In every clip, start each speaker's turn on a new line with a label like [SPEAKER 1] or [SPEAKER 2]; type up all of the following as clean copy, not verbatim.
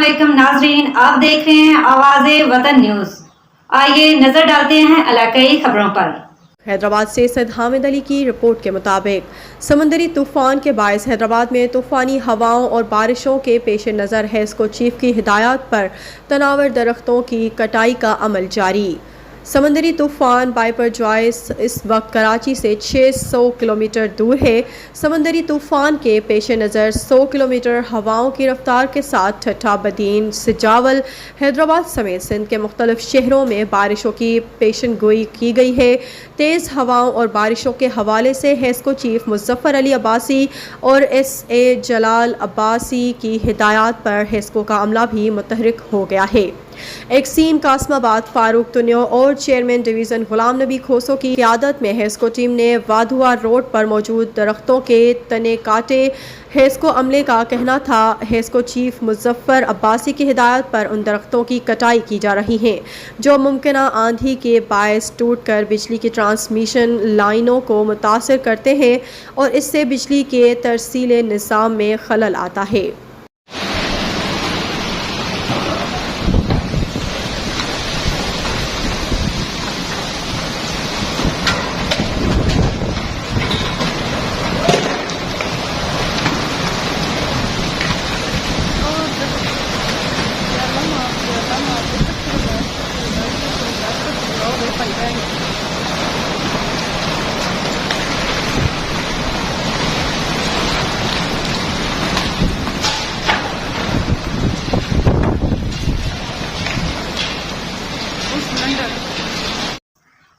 [SPEAKER 1] अस्सलामुअलैकुम नाजरीन, आप देख रहे हैं आवाज़े वतन न्यूज़। आइए नजर डालते हैं इलाकाई खबरों पर।
[SPEAKER 2] हैदराबाद से सैयद हामिद अली की रिपोर्ट के मुताबिक समंदरी तूफान के बायस हैदराबाद में तूफानी हवाओं और बारिशों के पेश नज़र हेस्को चीफ की हिदायत पर तनावर दरख्तों की कटाई का अमल जारी। समंदरी तूफान बाइपर जॉयस इस वक्त कराची से 600 किलोमीटर दूर है। समंदरी तूफान के पेश नज़र 100 किलोमीटर हवाओं की रफ्तार के साथ ठट्ठा, बदीन, सिजावल, हैदराबाद समेत सिंध के मुख्तलिफ शहरों में बारिशों की पेशन गोई की गई है। तेज़ हवाओं और बारिशों के हवाले से हेस्को चीफ मुज़फ़्फ़र अली अब्बासी और SA जलाल अब्बासी की हिदायत पर हेस्को का अमला भी मुतहरिक हो गया है। एक्सीन कासमाबाद फारूक तुनियो और चेयरमैन डिवीज़न गुलाम नबी खोसो की क़यादत में हेस्को टीम ने वाधुआ रोड पर मौजूद दरख्तों के तने काटे। हेस्को अमले का कहना था हेस्को चीफ मुज़फ़्फ़र अब्बासी की हिदायत पर उन दरख्तों की कटाई की जा रही है जो मुमकिना आंधी के बायस टूट कर बिजली की ट्रांसमिशन लाइनों को मुतासर करते हैं और इससे बिजली के तरसील निज़ाम में खलल आता है।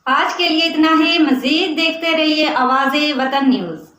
[SPEAKER 1] आज के लिए इतना ही। मजीद देखते रहिए आवाज़े वतन न्यूज़।